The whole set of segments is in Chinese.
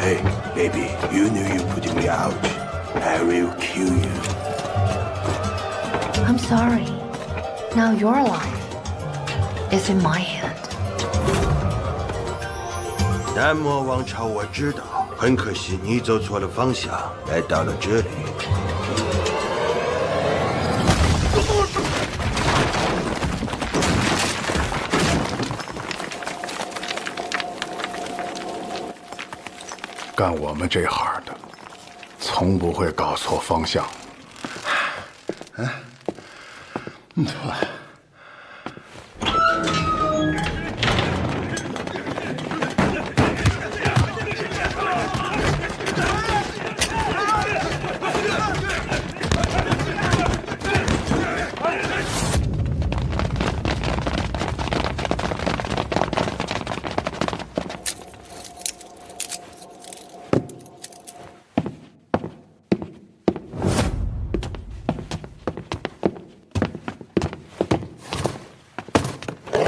Hey, baby, you knew you putting me out. I will kill you. I'm sorry. Now your life is in my hand. 南魔王朝我知道，很可惜你走错了方向，来到了这里。干我们这行的，从不会搞错方向。错。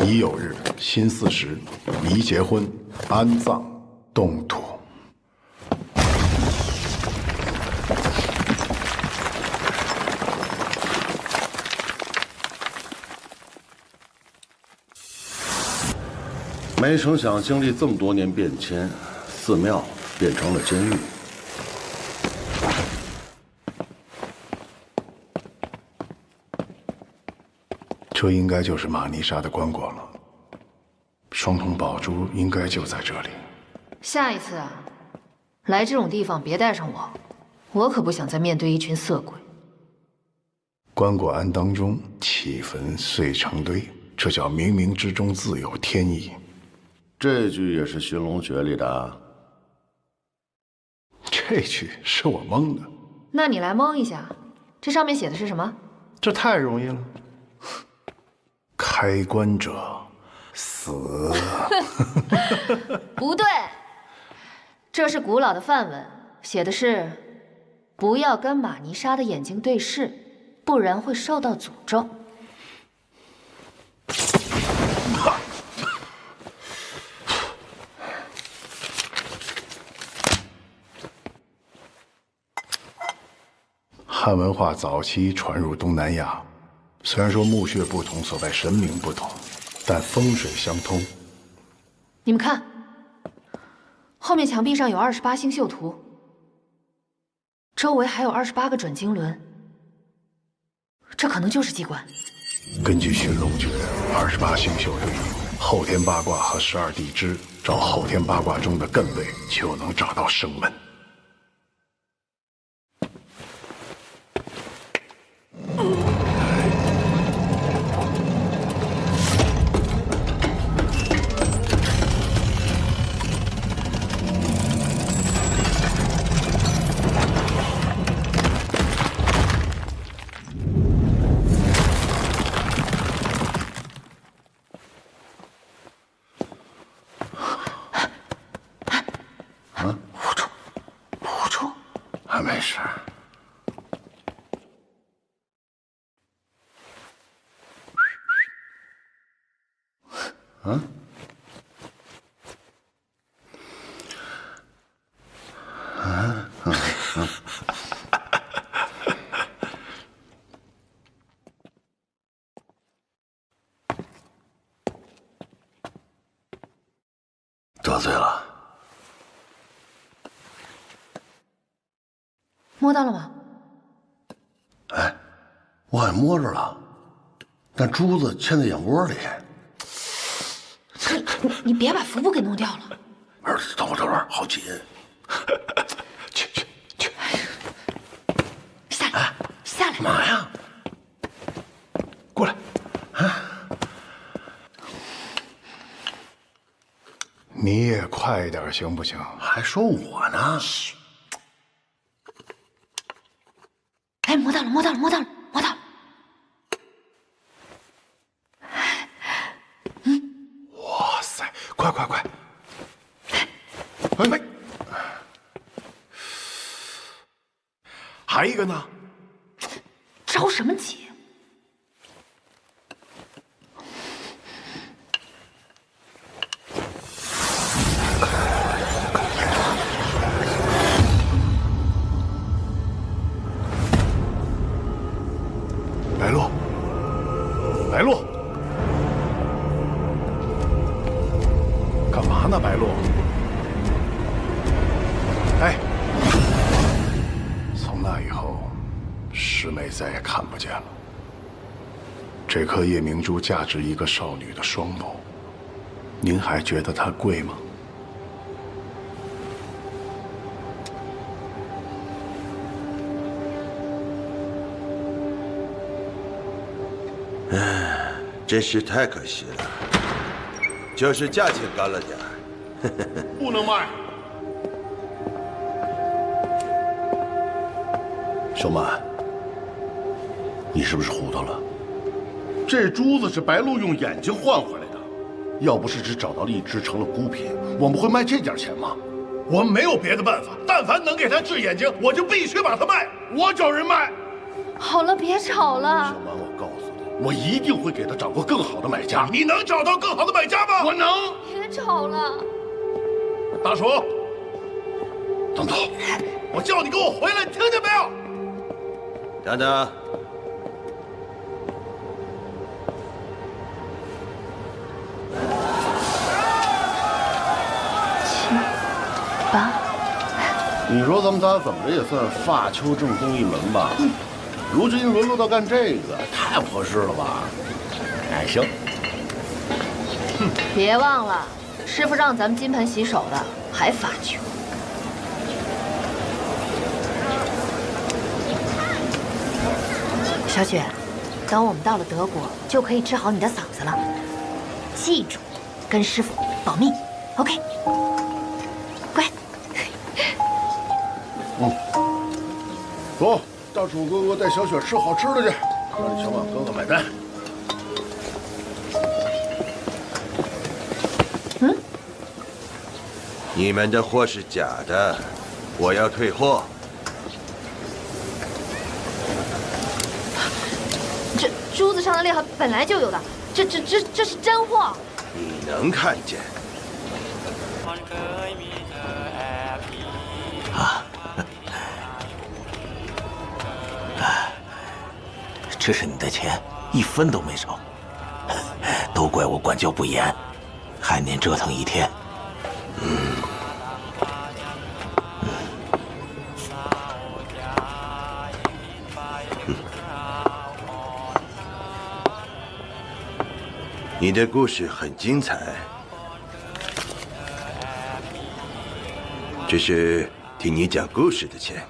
已有日，辛巳时，宜结婚，安葬，动土。没成想，经历这么多年变迁，寺庙变成了监狱。这应该就是玛尼莎的棺椁了。双瞳宝珠应该就在这里。下一次啊，来这种地方别带上我，我可不想再面对一群色鬼。棺椁庵当中，弃坟遂成堆，这叫冥冥之中自有天意。这句也是寻龙诀里的啊。这句是我蒙的。那你来蒙一下，这上面写的是什么？这太容易了。开棺者死。不对，这是古老的梵文，写的是不要跟玛尼莎的眼睛对视，不然会受到诅咒。汉文化早期传入东南亚，虽然说墓穴不同，所拜神明不同，但风水相通。你们看，后面墙壁上有28星宿图，周围还有28个准经轮，这可能就是机关。根据寻龙诀，28星宿对应后天八卦和12地支，找后天八卦中的艮位，就能找到生门。没事。得罪了。摸到了吗？哎，我好像摸着了，但珠子嵌在眼窝里。你别把服部给弄掉了。儿子，等会儿，好紧。去。下来，下来。干嘛呀？过来。你也快点行不行？还说我呢？哎，摸到了。哇塞，快！哎，还一个呢？着什么急？哎，从那以后，师妹再也看不见了。这颗夜明珠价值一个少女的双眸，您还觉得它贵吗？真是太可惜了，就是价钱高了点儿。不能卖。小满，你是不是糊涂了？这珠子是白鹿用眼睛换回来的，要不是只找到了一只成了孤品，我们会卖这点钱吗？我们没有别的办法，但凡能给他治眼睛，我就必须把它卖。我找人卖。好了，别吵了。小满，我告诉你，我一定会给他找个更好的买家。你能找到更好的买家吗？我能。别吵了。大叔，等等，我叫你给我回来，你听见没有？等等，爸，你说咱们仨怎么着也算发丘正宗一门吧？如今沦落到干这个，太不合适了吧？哎，行。别忘了，师傅让咱们金盆洗手的，还发球。小雪，等我们到了德国，就可以治好你的嗓子了。记住，跟师傅保密 ，OK？ 乖。走，大楚哥哥带小雪吃好吃的去，让小满哥哥买单。你们的货是假的，我要退货。这珠子上的裂痕本来就有的，这是真货。你能看见？这是你的钱，一分都没少。都怪我管教不严，害您折腾一天。你的故事很精彩，这是听你讲故事的钱。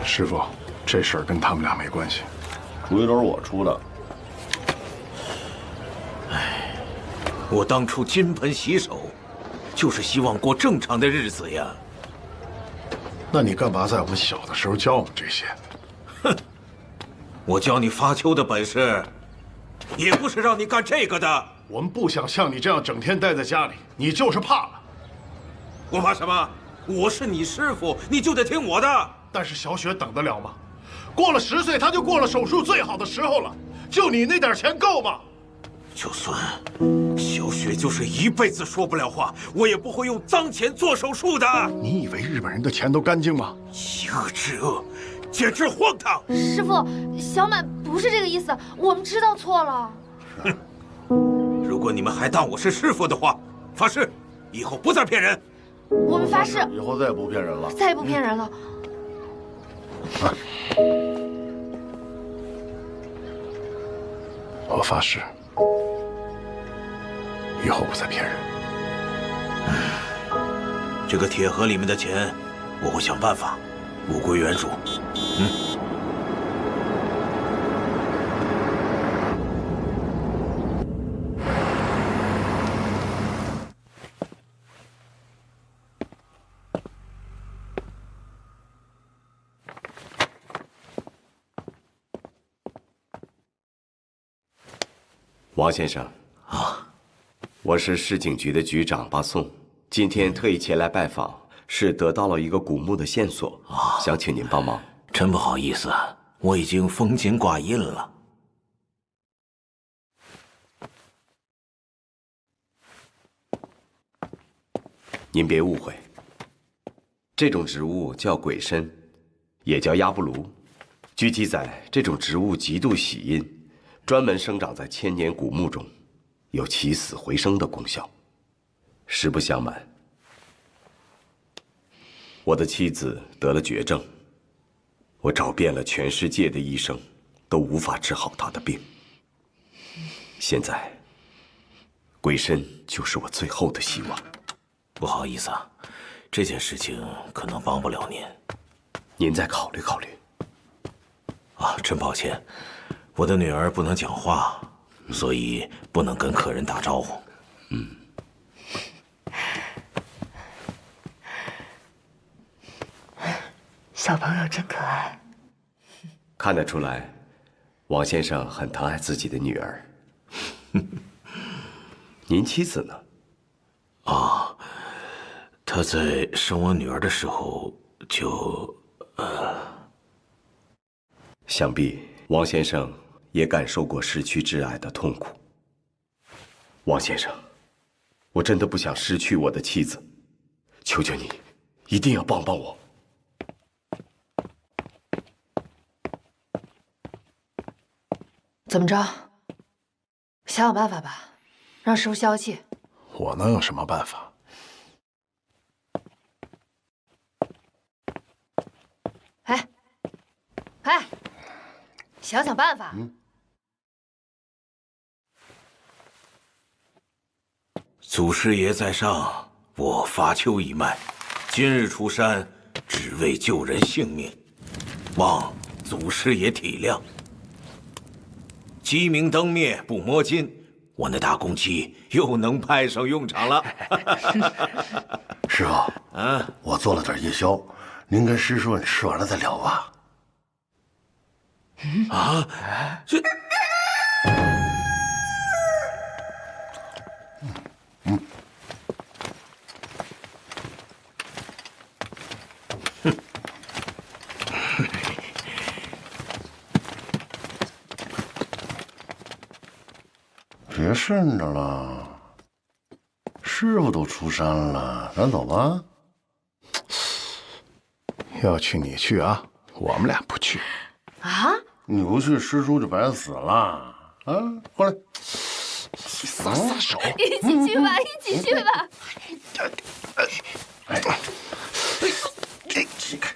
师傅，这事儿跟他们俩没关系，主意都是我出的。我当初金盆洗手，就是希望过正常的日子呀。那你干嘛在我们小的时候教我们这些？哼，我教你发丘的本事，也不是让你干这个的。我们不想像你这样整天待在家里，你就是怕了。我怕什么？我是你师傅，你就得听我的。但是小雪等得了吗？过了10岁，她就过了手术最好的时候了。就你那点钱够吗？就算小雪就是一辈子说不了话，我也不会用脏钱做手术的。你以为日本人的钱都干净吗？邪恶之恶，简直荒唐！师傅，小满不是这个意思，我们知道错了。如果你们还当我是师傅的话，发誓以后不再骗人。我们发誓以后再也不骗人了。再也不骗人了。我发誓，以后不再骗人。这个铁盒里面的钱，我会想办法物归原主。王先生，我是市警局的局长巴宋，今天特意前来拜访，是得到了一个古墓的线索。想请您帮忙。真不好意思，我已经封金挂印了。您别误会，这种植物叫鬼参，也叫鸭不芦。据记载，这种植物极度喜阴，专门生长在千年古木中，有起死回生的功效。实不相瞒，我的妻子得了绝症，我找遍了全世界的医生，都无法治好她的病。现在，鬼参就是我最后的希望。不好意思啊，这件事情可能帮不了您。您再考虑考虑。啊，真抱歉，我的女儿不能讲话，所以不能跟客人打招呼。小朋友真可爱。看得出来，王先生很疼爱自己的女儿。您妻子呢？她在生我女儿的时候就……想必王先生也感受过失去挚爱的痛苦。王先生，我真的不想失去我的妻子，求求你，一定要帮帮我。怎么着？想想办法吧，让师傅消消气。我能有什么办法？哎，想想办法。祖师爷在上，我伐丘一脉，今日出山，只为救人性命，望祖师爷体谅。鸡鸣灯灭不摸金，我那大公鸡又能派上用场了。师傅，我做了点夜宵，您跟师叔吃完了再聊吧。这。别顺着了，师傅都出山了，咱走吧。要去你去啊，我们俩不去。啊？你不去，师叔就白死了。啊，过来，撒手！一起去吧，一起去吧。哎，起开！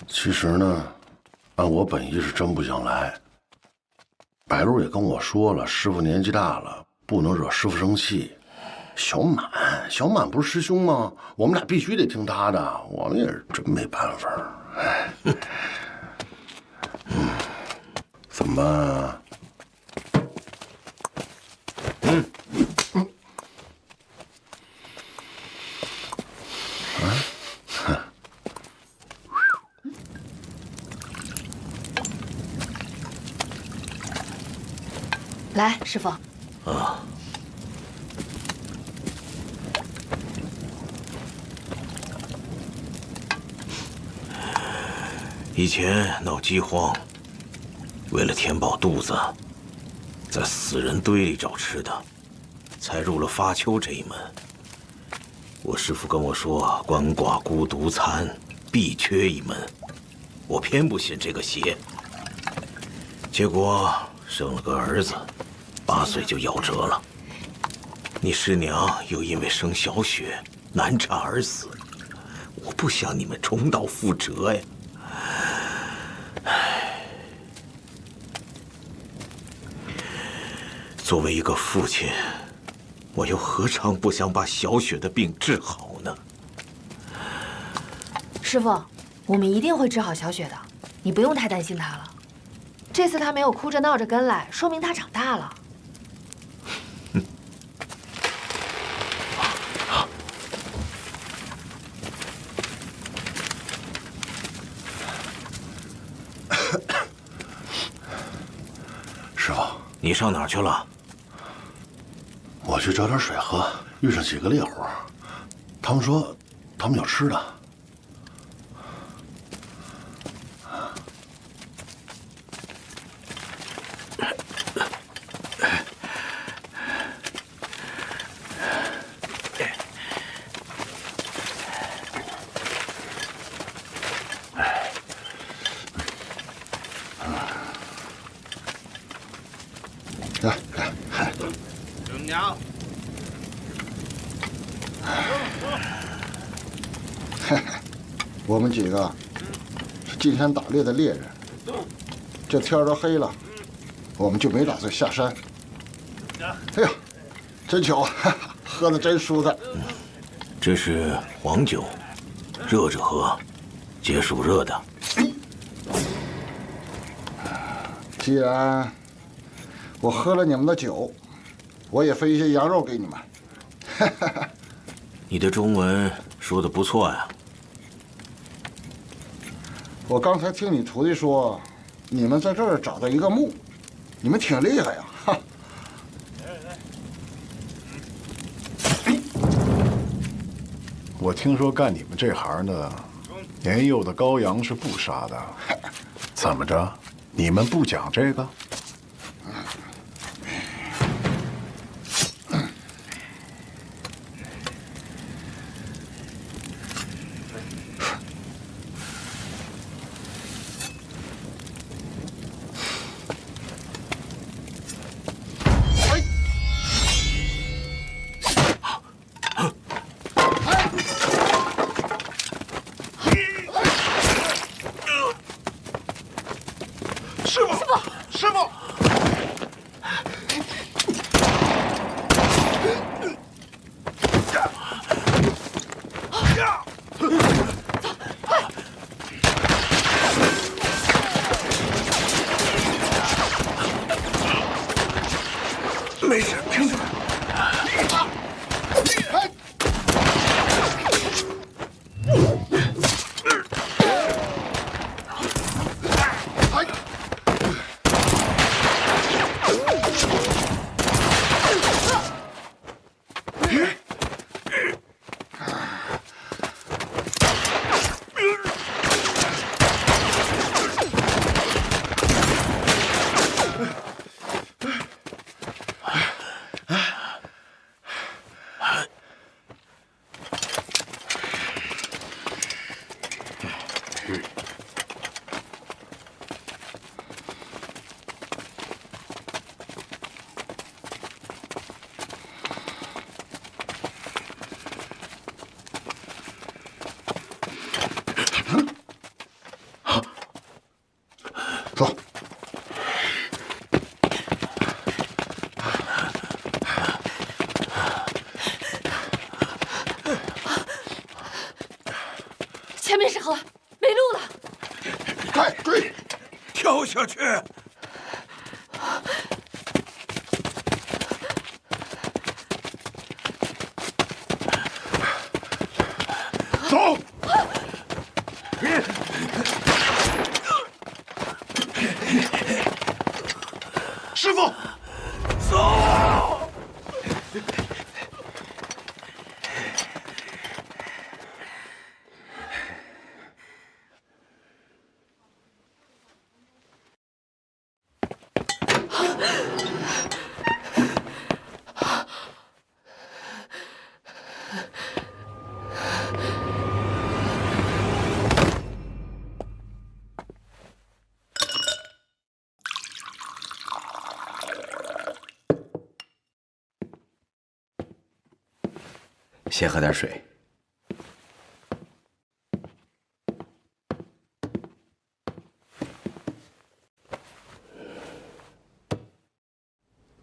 其实呢，按我本意是真不想来。白露也跟我说了，师傅年纪大了，不能惹师傅生气。小满不是师兄吗？我们俩必须得听他的，我们也是真没办法。哎，怎么办啊？来，师傅。以前闹饥荒，为了填饱肚子，在死人堆里找吃的，才入了发丘这一门。我师父跟我说，鳏寡孤独残，必缺一门。我偏不信这个邪，结果生了个儿子，8岁就夭折了。你师娘又因为生小雪难产而死，我不想你们重蹈覆辙呀。作为一个父亲，我又何尝不想把小雪的病治好呢？师傅，我们一定会治好小雪的，你不用太担心她了。这次她没有哭着闹着跟来，说明她长大了。你上哪儿去了？我去找点水喝，遇上几个猎户，他们说他们有吃的。来，正鸟。我们几个是今天打猎的猎人，这天都黑了，我们就没打算下山。哎呀，真巧，喝的真舒坦。这是黄酒，热着喝，解暑热的。既然我喝了你们的酒，我也分一些羊肉给你们。你的中文说的不错呀。我刚才听你徒弟说，你们在这儿找到一个墓，你们挺厉害呀！哈。我听说干你们这行的，年幼的羔羊是不杀的。怎么着？你们不讲这个？没事，听着。走。前面是河，没路了。快追！跳下去！走！师傅，走！先喝点水。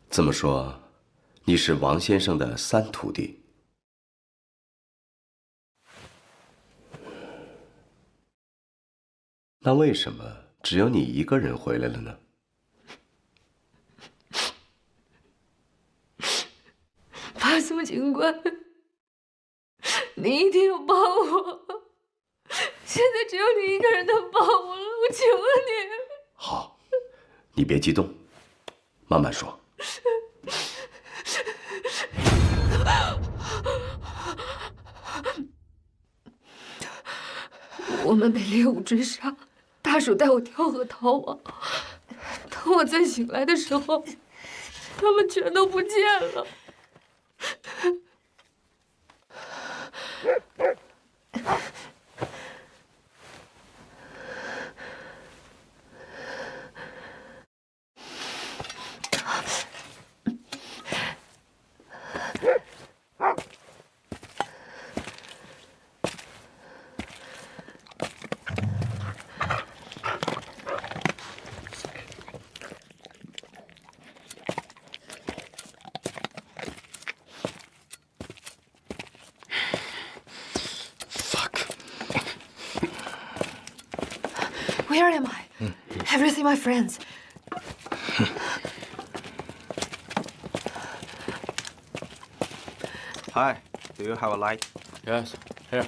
这么说，你是王先生的三徒弟？那为什么只有你一个人回来了呢？巴松警官，你一定要帮我！现在只有你一个人能帮我了，我求了你。好，你别激动，慢慢说。我们被猎物追杀，大鼠带我跳河逃亡。等我再醒来的时候，他们全都不见了。Where am I? Have you seen my friends? Hi, do you have a light? Yes, here.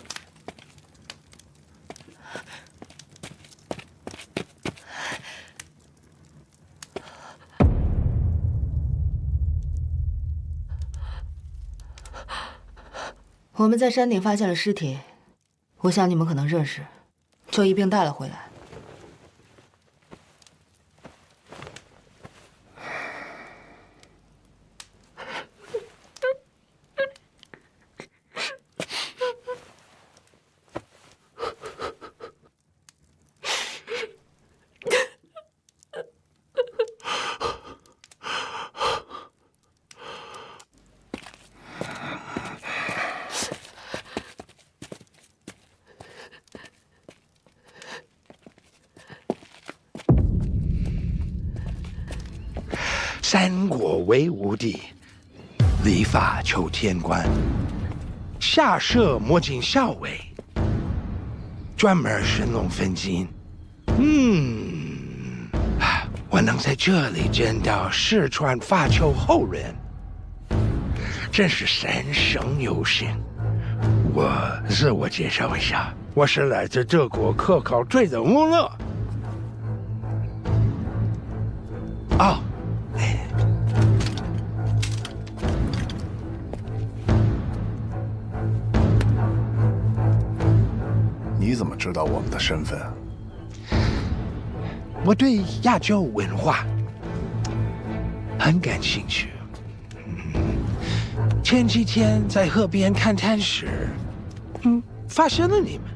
我们在山顶发现了尸体，我想你们可能认识，就一并带了回来。三国为武帝，立法求天官，下设魔镜校尉，专门神龙分金。我能在这里见到世传发丘后人，真是三生有幸。我自我介绍一下，我是来自德国科考队的穆勒。哦。你怎么知道我们的身份？我对亚洲文化很感兴趣。前几天在河边勘探时，发现了你们。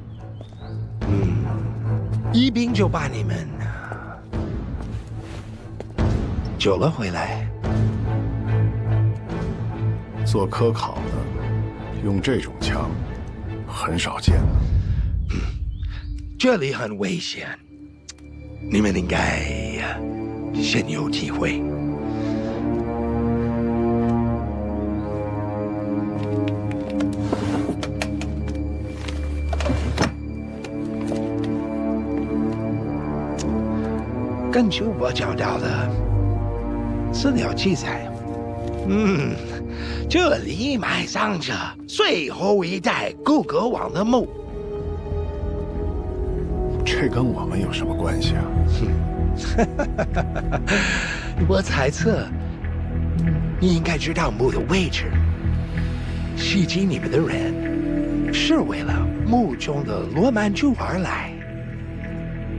一并就把你们救了回来。做科考的用这种枪很少见的。这里很危险，你们应该深有体会。根据我找到的资料记载，这里埋葬着最后一代古歌王的墓。这跟我们有什么关系啊？我猜测，你应该知道墓的位置。袭击你们的人是为了墓中的罗曼珠而来。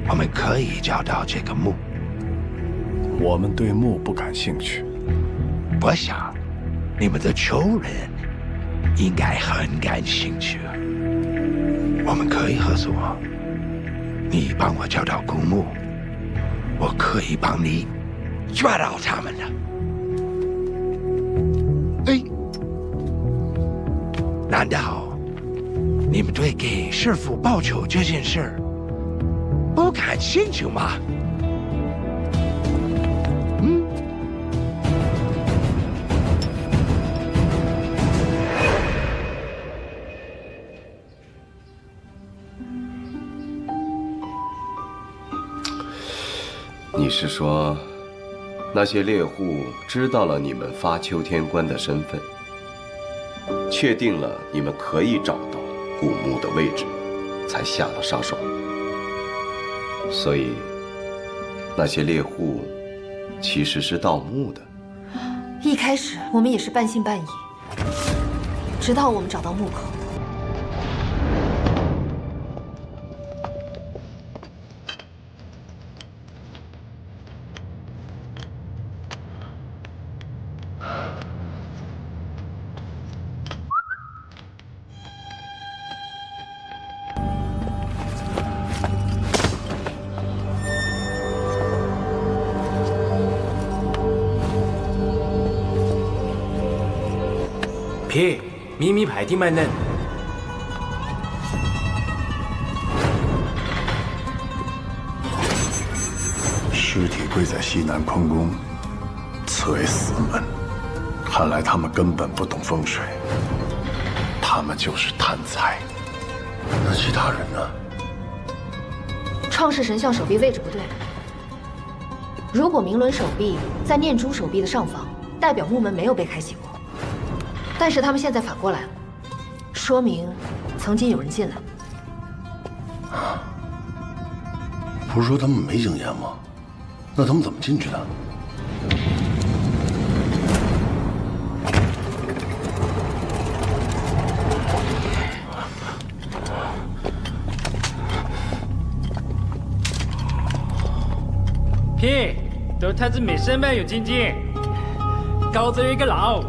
我们可以找到这个墓。我们对墓不感兴趣。我想，你们的仇人应该很感兴趣。我们可以合作。你帮我找到古墓，我可以帮你抓到他们的。难道你们对给师父报仇这件事不感兴趣吗？你是说，那些猎户知道了你们发丘天官的身份，确定了你们可以找到古墓的位置，才下了杀手。所以，那些猎户其实是盗墓的。一开始我们也是半信半疑，直到我们找到墓口。พี่มีไผ่ที่มันนั่น尸体跪在西南空宫，此为死门。看来他们根本不懂风水，他们就是贪财。那其他人呢？创世神像手臂位置不对。如果明伦手臂在念珠手臂的上方，代表墓门没有被开启过。但是他们现在反过来了，说明曾经有人进来。不是说他们没经验吗？那他们怎么进去的？พี่都他是美身板有经济，高着一个佬。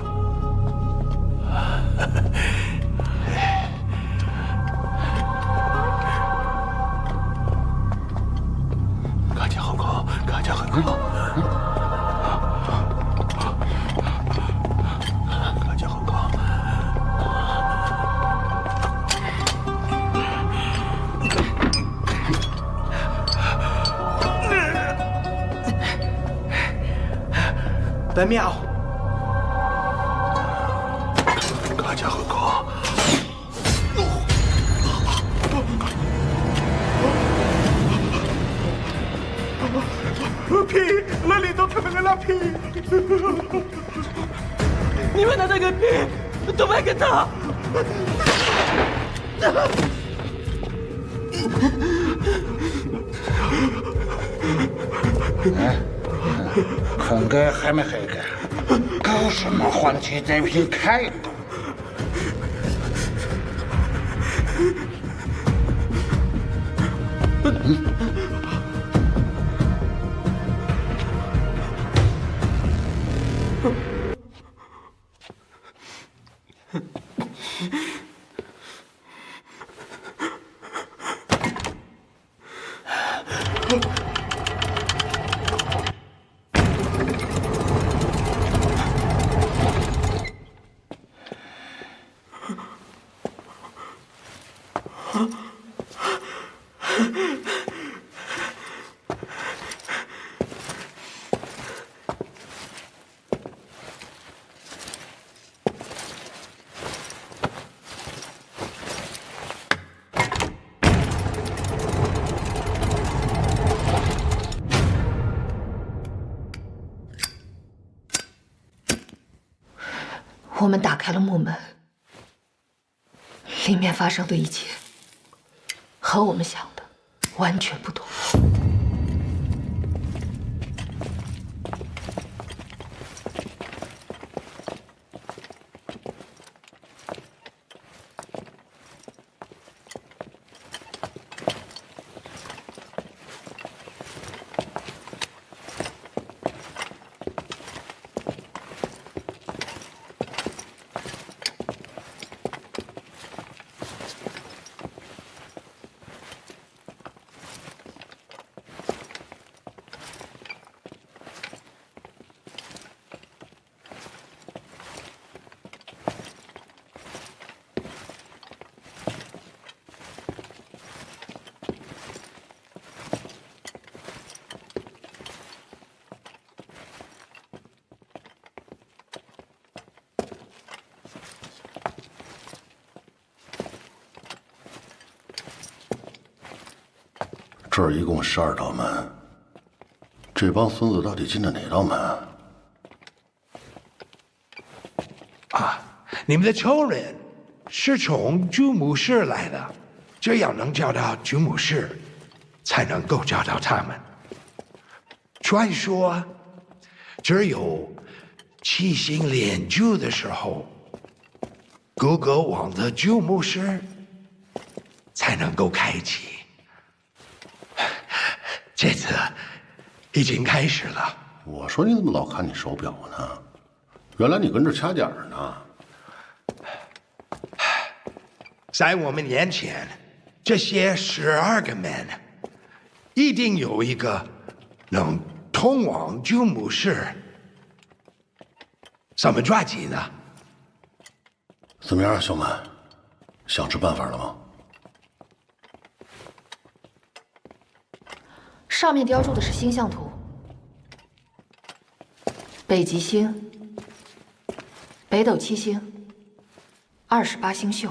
看见很高，看见很高，看见很高。本庙。看见很高。屁！那里头看到个那屁！你们的那个屁都卖给他！坑盖还没黑盖，搞什么换气这批开？我们打开了墓门，里面发生的一切和我们想的完全不同。这儿一共12道门，这帮孙子到底进的哪道门啊？你们的仇人是从主墓室来的，只要能找到主墓室，才能够找到他们。传说只有七星炼就的时候，各个王的旧墓室才能够开启。这次已经开始了。我说你怎么老看你手表呢？原来你跟这掐点儿呢。在我们眼前，这些12个门，一定有一个能通往旧墓室。怎么抓紧呢？怎么样，兄们，想出办法了吗？上面雕注的是星象图，北极星、北斗七星、28星宿。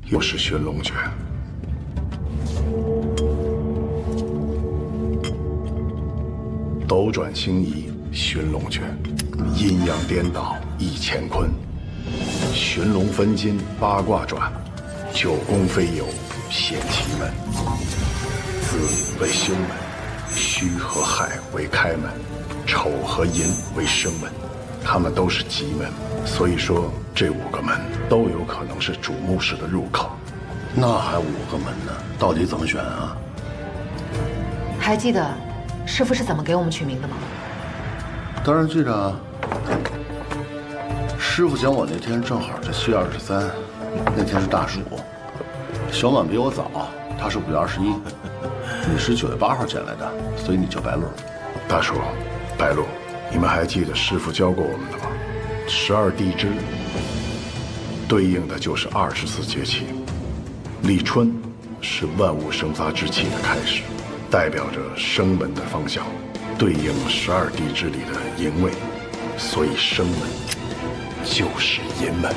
又是寻龙诀。斗转星移，寻龙诀，阴阳颠倒一乾坤，寻龙分金八卦转，九宫飞游显奇门。子为凶门，戌和亥为开门，丑和寅为生门，它们都是吉门，所以说这5个门都有可能是主墓室的入口。那还5个门呢，到底怎么选啊？还记得师傅是怎么给我们取名的吗？当然记得啊。师傅讲我那天正好是7月23，那天是大暑。小满比我早，他是5月21，你是9月8号捡来的，所以你叫白露。大叔，白露，你们还记得师傅教过我们的吗？12地支对应的就是24节气，立春是万物生发之气的开始，代表着生门的方向，对应12地支里的寅位，所以生门就是寅门。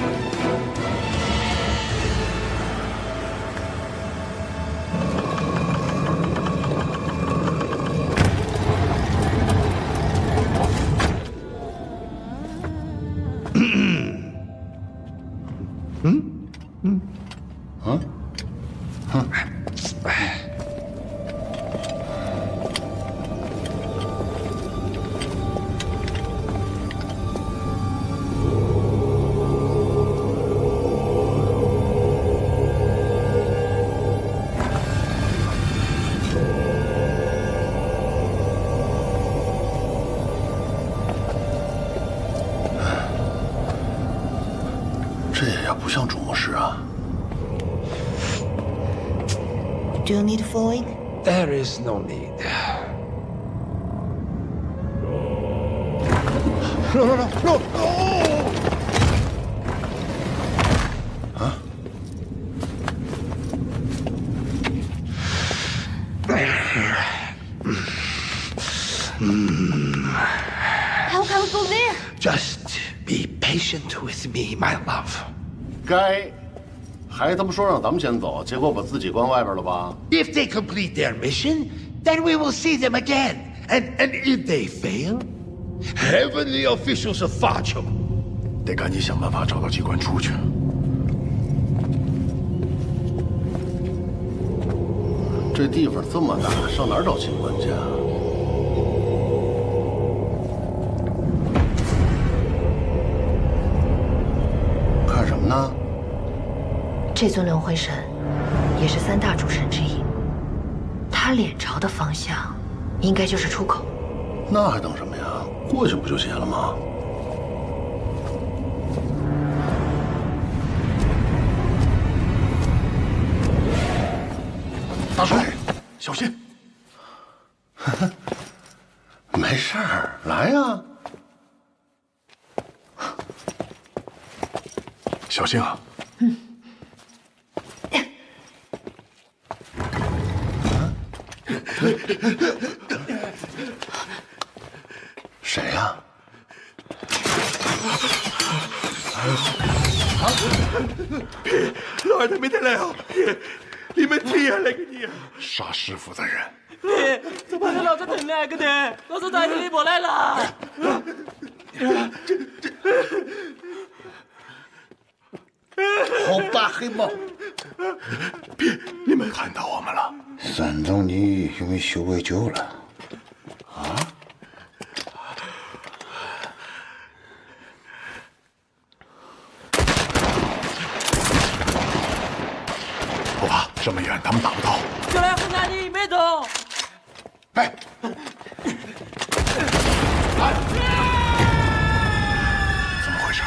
这也不像主墓室啊。Do you need following? There is no need. No! 啊？How can we go there? Just be patient with me, my love. 该，还他妈说让咱们先走，结果把自己关外边了吧？ If they complete their mission, then we will see them again. And if they fail, heavenly officials of Fachum. 得赶紧想办法找到机关出去。这地方这么大，上哪儿找机关去啊？看什么呢？这尊轮回神也是3大主神之一，他脸朝的方向应该就是出口。那还等什么呀？过去不就结了吗？大叔，小心！没事儿，来呀！小心啊！谁呀？老二他没得来啊！你们停下来给你啊！杀师傅的人。怎么老子等来个的？老子在这里不来了。好大黑猫！别，你们看到我们了。3种你有没有修为久了？他们打不到。就来湖南你别走。哎，怎么回事？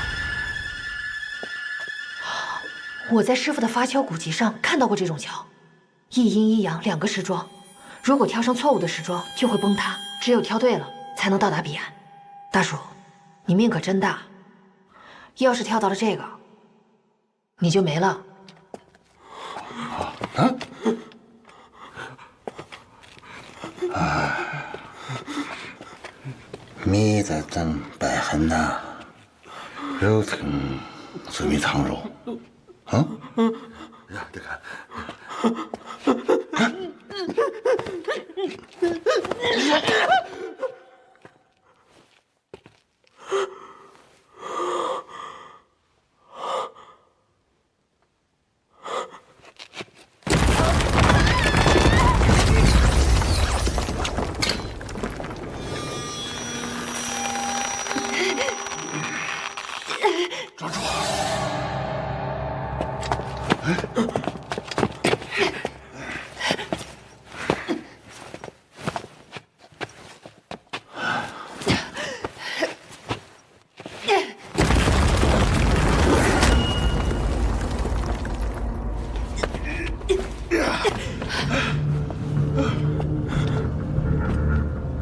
我在师傅的发敲古籍上看到过这种桥，一阴一阳两个时装，如果挑上错误的时装就会崩塌，只有挑对了才能到达彼岸。大叔，你命可真大，要是跳到了这个，你就没了。米在蒸白很呐，肉疼煮米汤肉。呀，你看。抓住！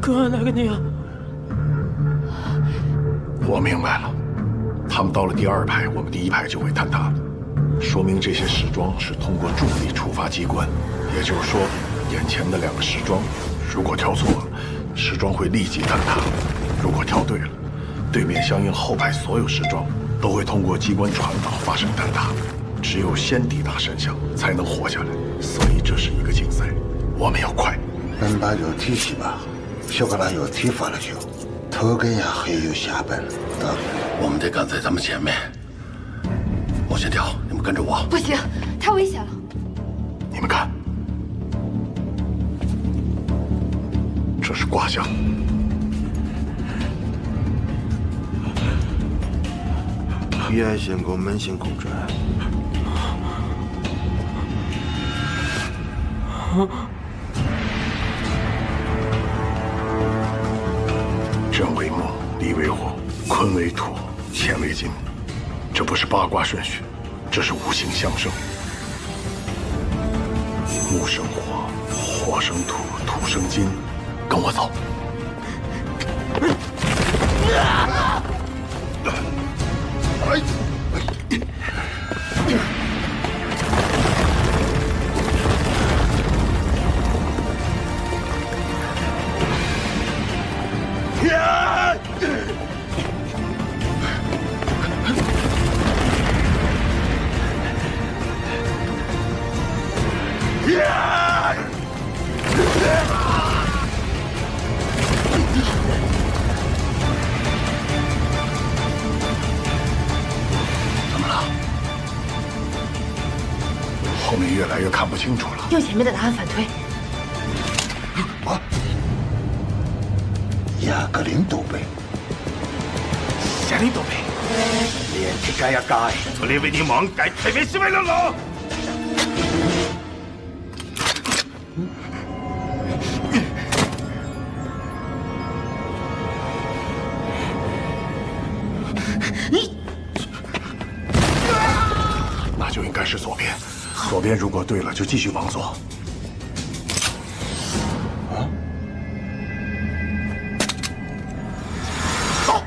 哥，那个你啊，我明白了，他们到了第二排，我们第一排就会坍塌，说明这些时装是通过重力触发机关，也就是说，眼前的两个时装，如果挑错了，时装会立即坍塌；如果挑对了，对面相应后排所有时装都会通过机关传导发生坍塌。只有先抵达山下，才能活下来。所以这是一个竞赛，我们要快。能把肉体洗吧，小把那肉体发了球，头跟牙还有下本。我们得赶在他们前面。我先跳，你们跟着我。不行，太危险了。你们看，这是卦象。彼岸仙宫门前公转。震为木，离为火，坤为土，乾为金。这不是八卦顺序，这是五行相生。木生火，火生土，土生金。跟我走。怎么了？后面越来越看不清楚了。用前面的答案反推。亚格林都贝，夏林都贝，连起盖呀盖，做你为你忙，盖特别是为了我。那就应该是左边，左边如果对了，就继续往左。走。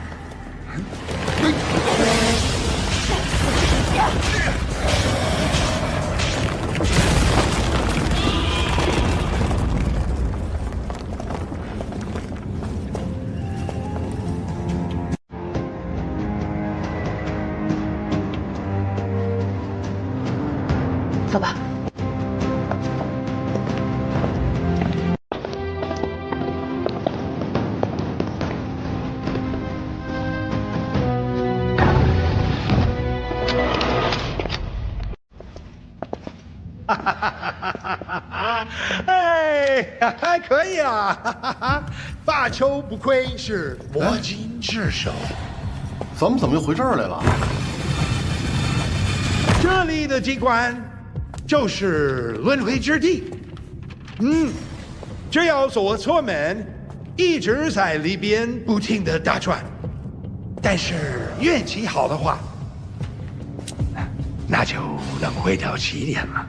走吧。哎，还可以啊！发球不愧是魔金之手。咱们怎么又回这儿来了？这里的机关就是轮回之地。只要做错门，一直在里边不停的打转。但是运气好的话，那就能回到起点了。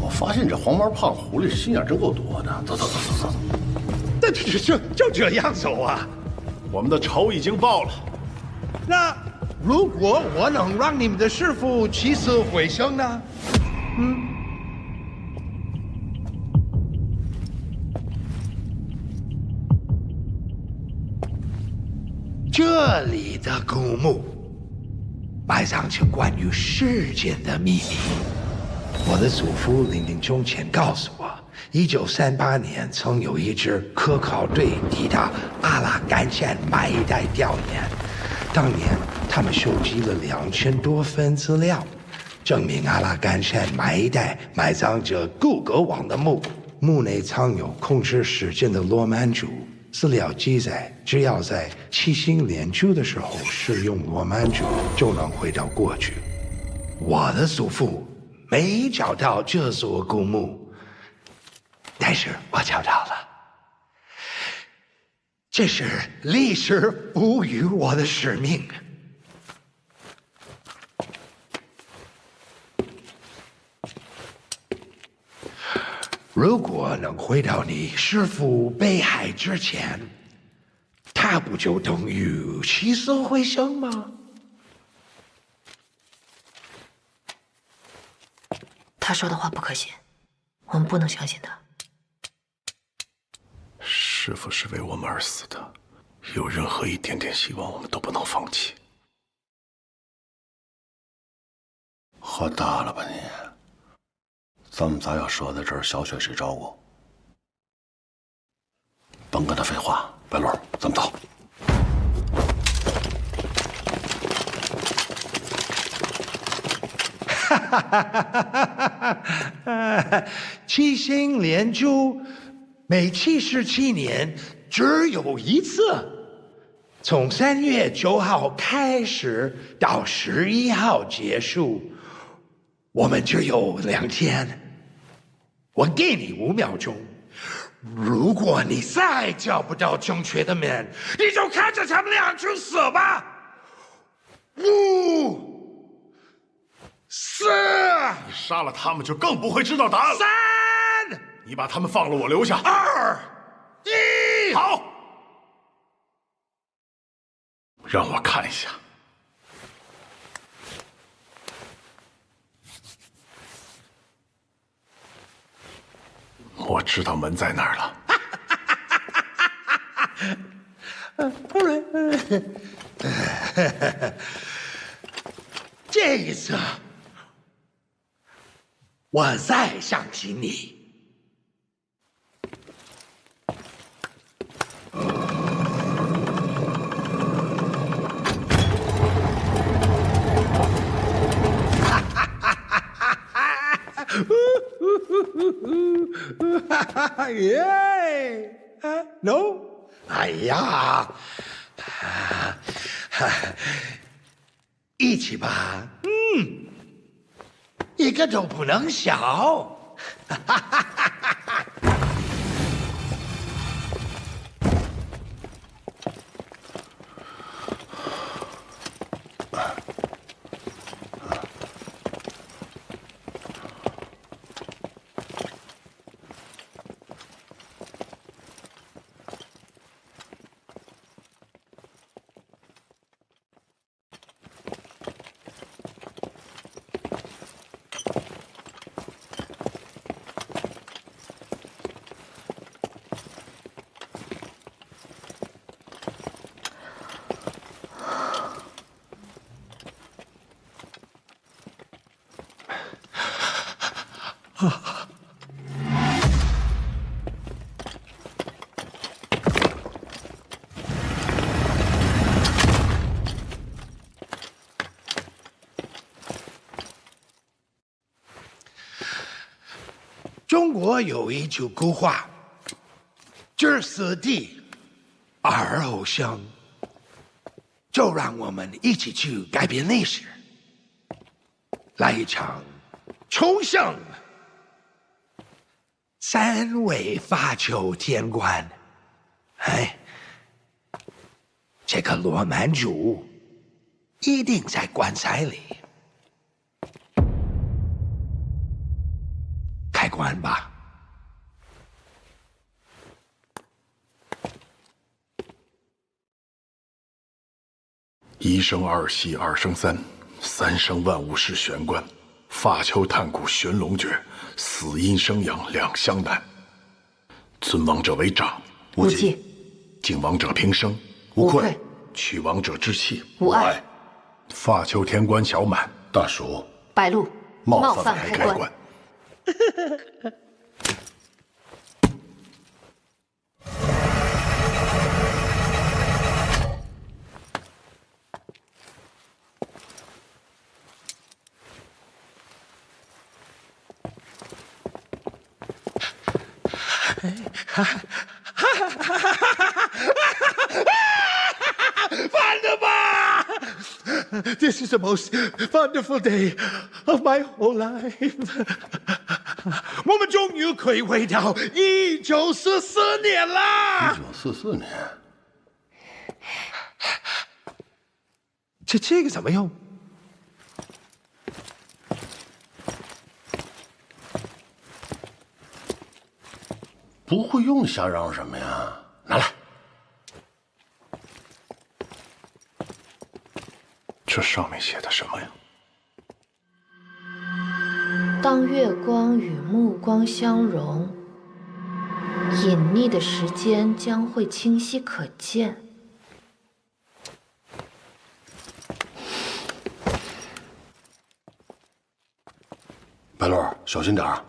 我发现这黄毛胖狐狸心眼真够多的。走。那就这样走啊！我们的仇已经报了。那如果我能让你们的师傅起死回生呢？这里的古墓埋藏着关于世间的秘密。我的祖父临临终前告诉我，1938年曾有一支科考队抵达阿拉干山埋一带调研，当年他们收集了2000多份资料，证明阿拉干山埋一带埋藏着顾格王的墓，墓内藏有控制时间的罗曼珠。资料记载，只要在七星连珠的时候使用罗曼珠，就能回到过去。我的祖父没找到这座古墓，但是我找到了。这是历史赋予我的使命。如果能回到你师父被害之前，他不就等于起死回生吗？他说的话不可信，我们不能相信他。师父是为我们而死的，有任何一点点希望，我们都不能放弃。喝大了吧你！咱们仨要折在这儿，小雪谁照顾？甭跟他废话，白鹿，咱们走。七星连珠每77年只有一次，从3月9号开始到11号结束，我们只有2天。我给你5秒钟，如果你再找不到正确的门，你就看着他们俩去死吧。5、4，你杀了他们，就更不会知道答案了。3，你把他们放了，我留下。2、1，好，让我看一下。我知道门在哪儿了。这一次，我再相信你。耶 ，no， 哎呀，一起吧，一个都不能少。中国有一句古话：“置死地而后生。”就让我们一起去改变历史，来一场重生。3位发丘天官，哎，这个罗曼珠一定在棺材里。开棺吧。一生二息二生三，三生万物是玄关。发丘探骨寻龙诀，死阴生阳两相难。尊王者为长，无忌；敬王者平生，无愧；取王者之气，无碍。发丘天官小满，大叔，白鹿冒犯开棺。反了吧 ！This is the most wonderful day of my whole life 。我们终于可以回到1944年啦！1944年，这个怎么用？不会用，瞎嚷什么呀？拿来。这上面写的什么呀？当月光与目光相融，隐匿的时间将会清晰可见。白鹿，小心点儿。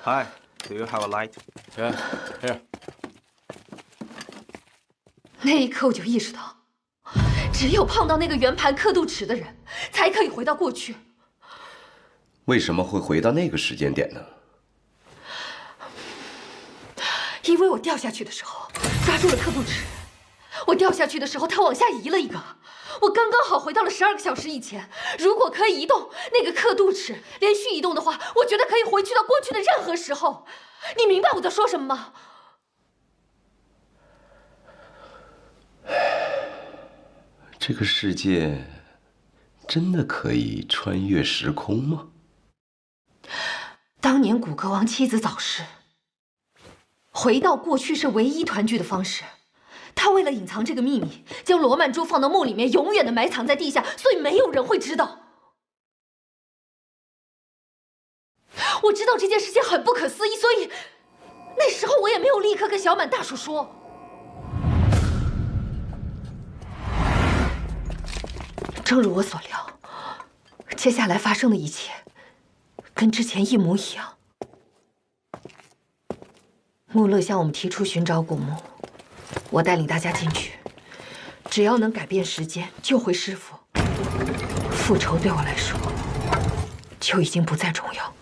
Hi, do you have a light? Yeah, here. 那一刻我就意识到，只有碰到那个圆盘刻度尺的人，才可以回到过去。为什么会回到那个时间点呢？因为我掉下去的时候抓住了刻度尺，我掉下去的时候它往下移了一个，我刚刚好回到了12个小时以前。如果可以移动那个刻度尺，连续移动的话，我觉得可以回去到过去的任何时候。你明白我在说什么吗？这个世界真的可以穿越时空吗？当年古格王妻子早逝，回到过去是唯一团聚的方式。他为了隐藏这个秘密，将罗曼珠放到墓里面，永远的埋藏在地下，所以没有人会知道。我知道这件事情很不可思议，所以那时候我也没有立刻跟小满大叔说。正如我所料，接下来发生的一切跟之前一模一样。穆勒向我们提出寻找古墓，我带领大家进去，只要能改变时间，救回师父，复仇对我来说就已经不再重要。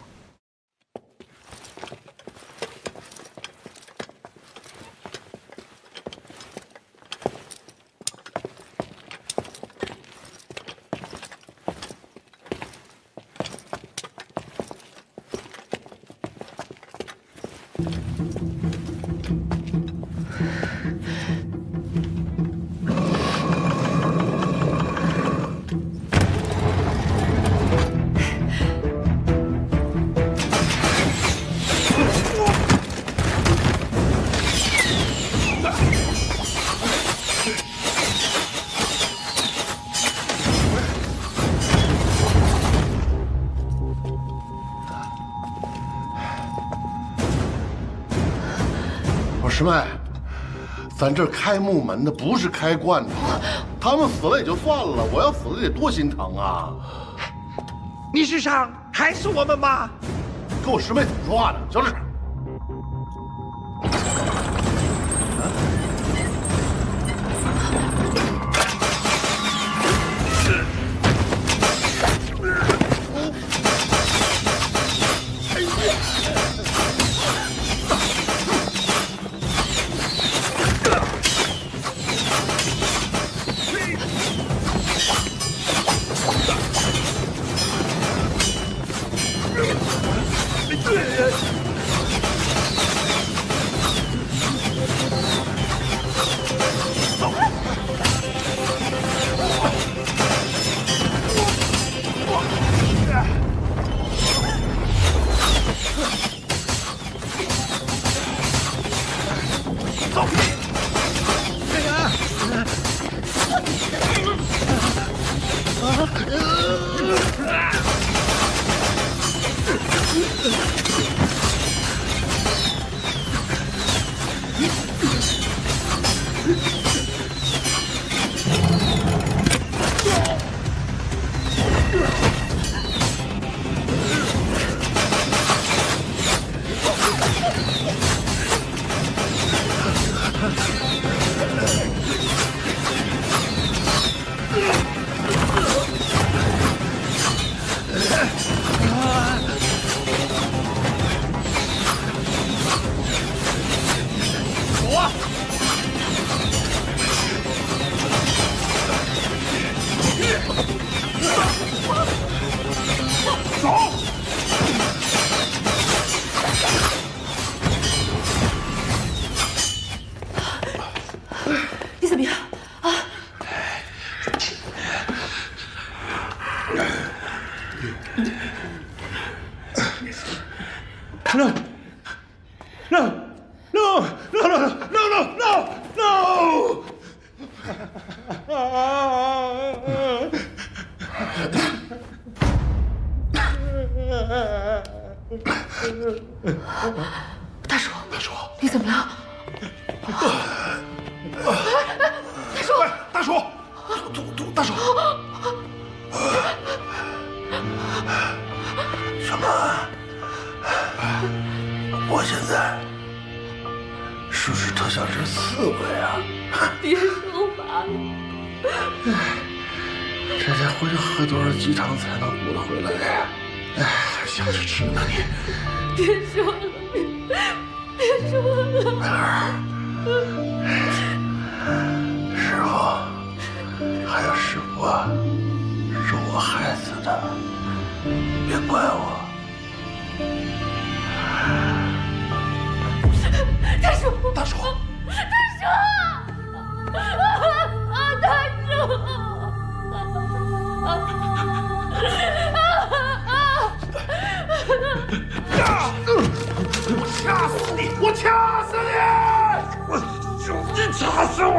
不是师妹，咱这开木门的不是开罐的，他们死了也就算了，我要死了得多心疼啊！你是想害死我们吗？跟我师妹怎么说话呢？小志。 你怎么样啊？大叔，你怎么了？大叔，大叔，什么？我现在是不是特像只刺猬啊？别说话了。这得回去喝多少鸡汤才能补得回来呀？哎，想着吃呢你。别说了，别说了。白儿，师傅，还有师傅啊，是我害死的，别怪我。大叔，大叔，我掐死你！我掐死你！我就是掐死我！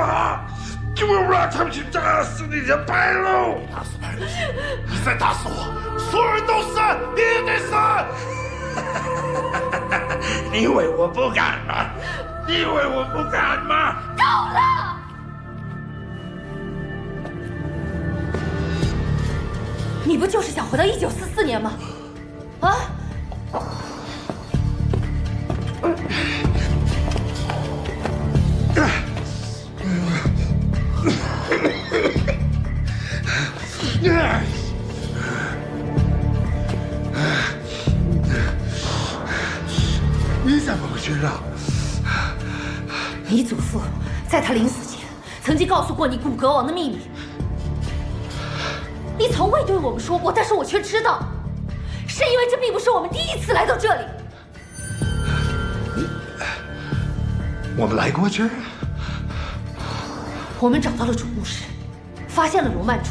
就让他们去打死你的白鹿！打死白鹿！你再打死我，所有人都死，你也得死！你以为我不敢吗？你以为我不敢吗？够了！你不就是想回到1944年吗？啊！你怎么会知道？你祖父在他临死前曾经告诉过你古格王的秘密，你从未对我们说过，但是我却知道，是因为这并不是我们第一次来到这里。我们来过这儿，我们找到了主墓室，发现了罗曼珠，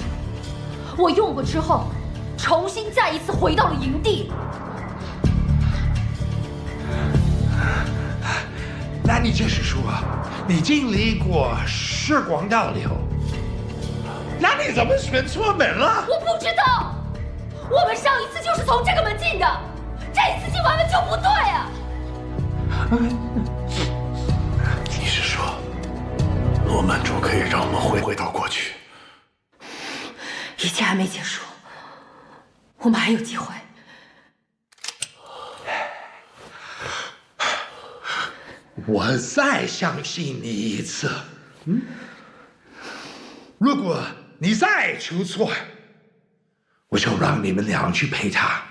我用过之后，重新再一次回到了营地。那你就是说，你经历过时光倒流？那你怎么选错门了？我不知道，我们上一次就是从这个门进的，这一次进完门就不对啊！回到过去。一切还没结束，我们还有机会。我再相信你一次，如果你再出错，我就让你们俩去陪他。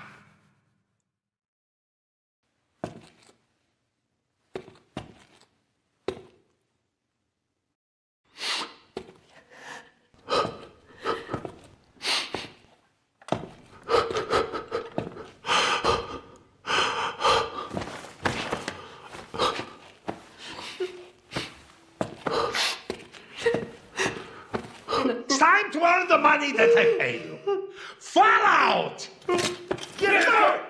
It's time to earn the money that I pay you. Fall out! Get out!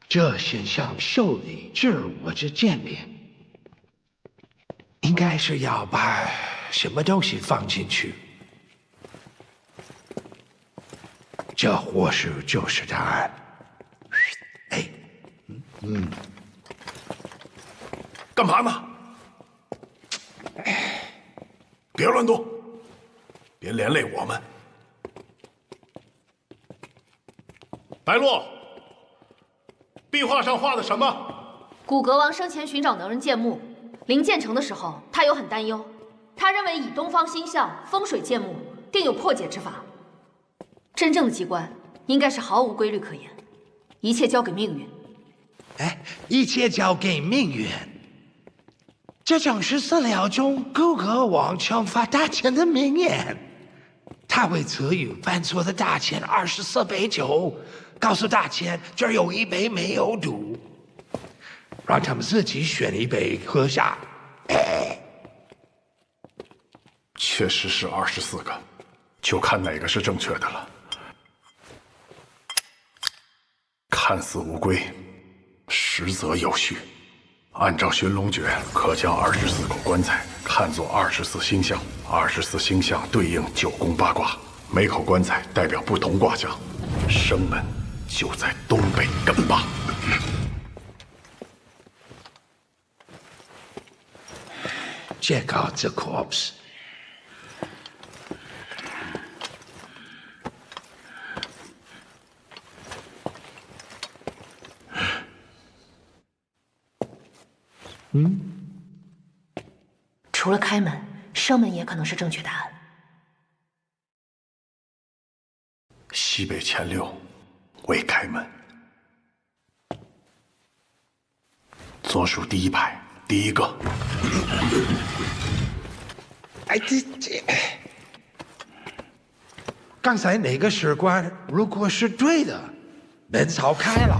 这现象受理自我之见面，应该是要把什么东西放进去？这或许就是答案。哎，干嘛呢？别乱动，别连累我们。白鹿。壁画上画的什么？古格王生前寻找能人建木，临建成的时候，他有很担忧。他认为以东方星象风水建木，定有破解之法。真正的机关应该是毫无规律可言，一切交给命运。哎，一切交给命运。这正是资料中古格王惩罚大臣的名言。他会赐予犯错的大臣24杯酒。告诉大臣，这儿有一杯没有毒，让他们自己选一杯喝下。确实是24个，就看哪个是正确的了。看似无规，实则有序。按照寻龙诀，可将24口棺材看作24星象，24星象对应9宫8卦，每口棺材代表不同卦象，生门就在东北艮吧。Check out the corpse.嗯，除了开门，生门也可能是正确答案。西北前6为开门，左数第1排第1个。哎，刚才那个士官如果是对的，门早开了；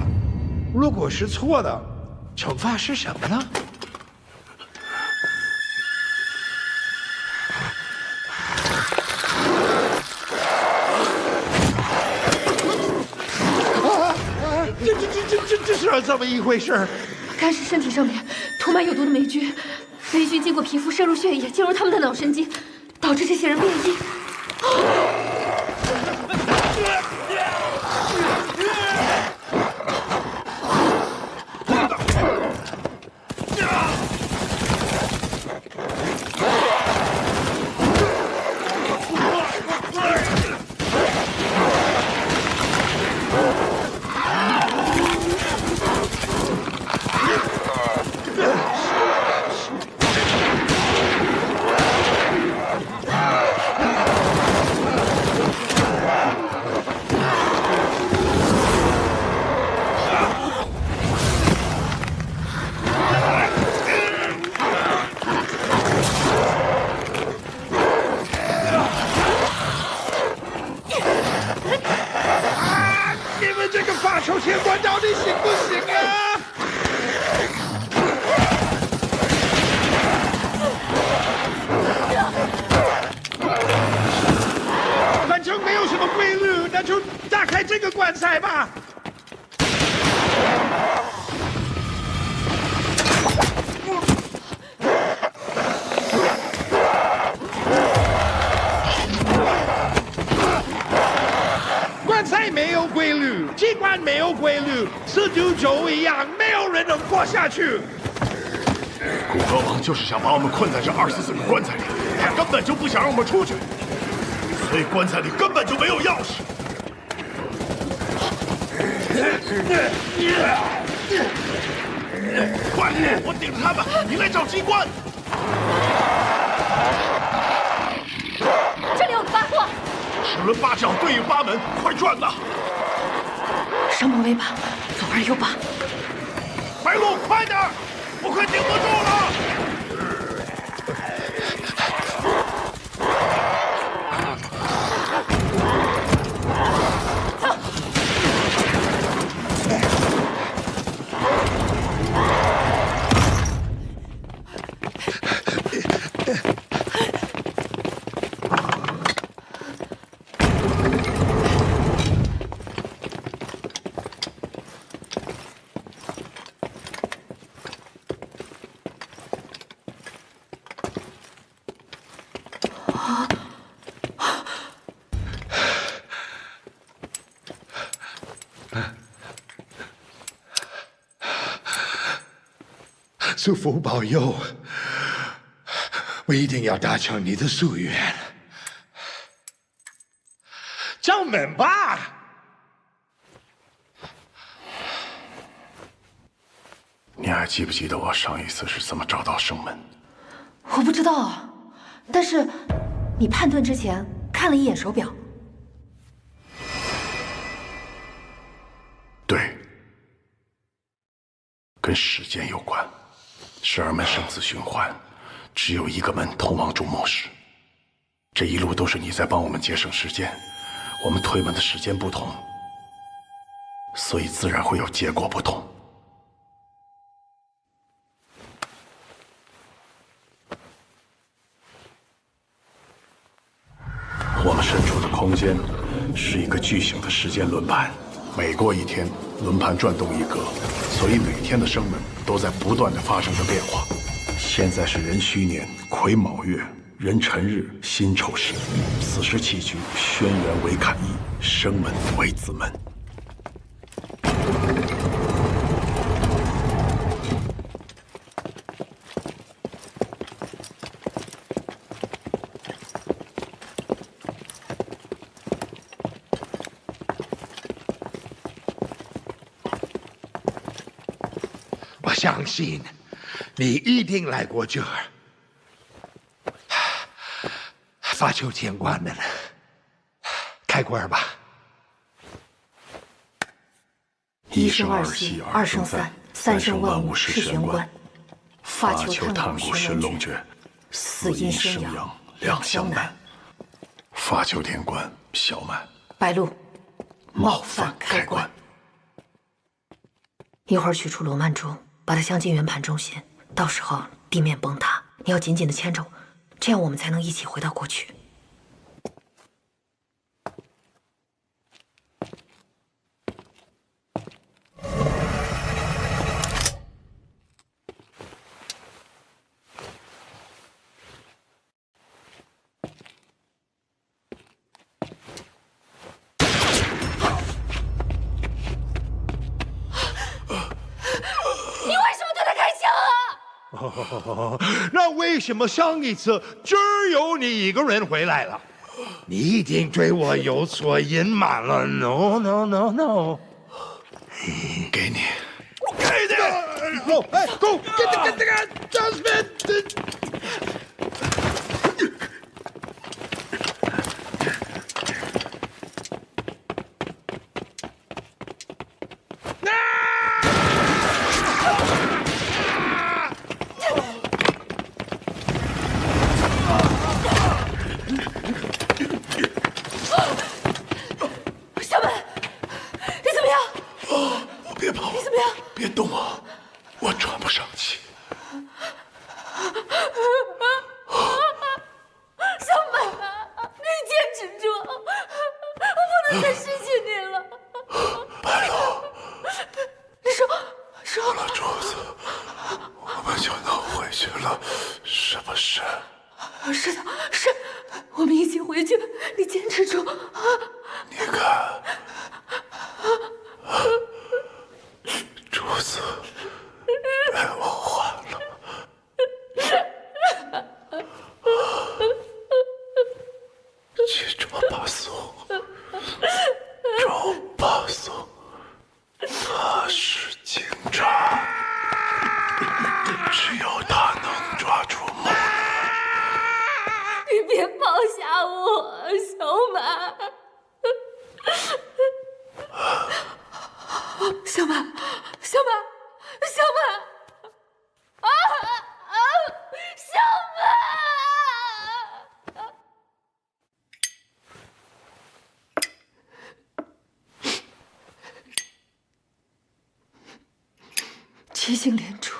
如果是错的，惩罚是什么呢？这是怎么一回事？干尸身体上面涂满有毒的霉菌，霉菌经过皮肤渗入血液，进入他们的脑神经，导致这些人变异。赛吧！观赛没有规律，机关没有规律，四九九一样，没有人能过下去。古河王就是想把我们困在这24个棺材里，他根本就不想让我们出去，所以棺材里根本就没有钥匙。快，我顶着他们，你来找机关。这里有个八卦，齿轮八角对应八门，快转呐！上门为八，左二右八。白鹿，快点，我快顶不住了！祝福保佑，我一定要达成你的夙愿。敲门吧！你还记不记得我上一次是怎么找到生门？我不知道啊，但是你判断之前看了一眼手表。对，跟时间有关。12门生死循环，只有一个门通往筑梦室。这一路都是你在帮我们节省时间，我们推门的时间不同，所以自然会有结果不同。我们身处的空间是一个巨型的时间轮盘，每过一天，轮盘转动一格，所以每天的生门都在不断的发生着变化。现在是壬戌年癸卯月壬辰日辛丑时，此时起居轩辕为坎义，生门为子门。我相信你一定来过这儿。发丘天关的呢，开棺吧。一生二息，二生三，三生万物是玄关。发丘探骨寻龙诀，死阴生阳两相难。发丘天关，小满。白鹿，冒犯开棺。一会儿取出罗曼珠，把它镶进圆盘中心。到时候地面崩塌，你要紧紧的牵着我，这样我们才能一起回到过去。那为什么上一次只有你一个人回来了？你一定对我有所隐瞒了。No no no no。给你，给你。Go， 哎 ，Go， get the gun，Jasmine。别跑！你怎么样？别动我，我喘不上气。是。是的，是。我们一起回去，你坚持住啊！你看，珠子被我换了。去找巴松，找巴松，他是警察，只有他能抓住梦露。你别抛下我，小满。小满，小满，小满！啊啊！小满！七星连珠，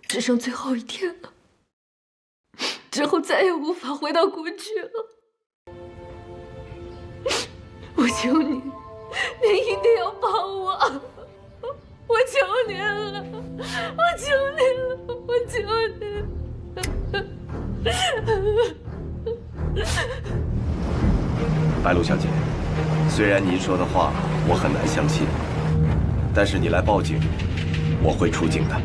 只剩最后一天了。之后再也无法回到过去了。我求你，你一定要帮我！我求你了，我求你了，我求你！白露小姐，虽然您说的话我很难相信，但是你来报警，我会出警的。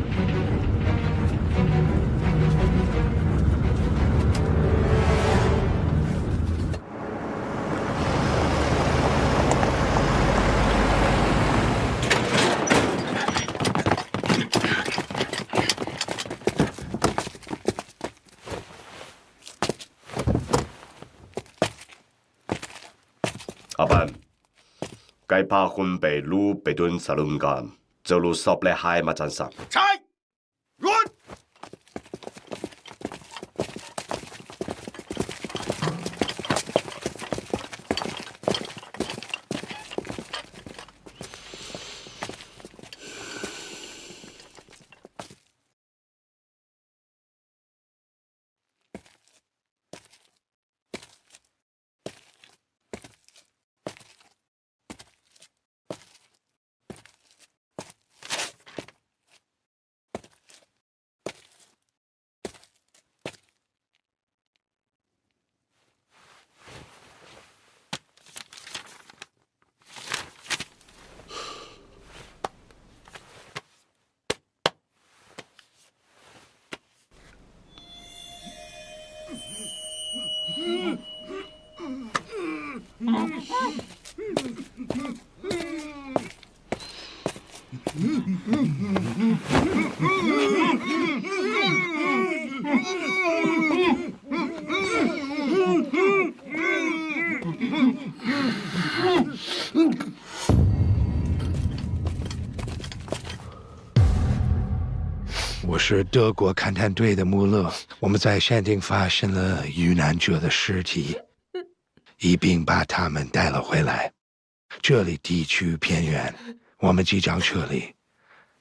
阿班，該把分被擼被蹲撒輪間，就路索嚟海馬站上。拆，run。我是德国勘探队的穆勒，我们在山顶发现了遇难者的尸体，一并把他们带了回来。这里地区偏远，我们即将撤离，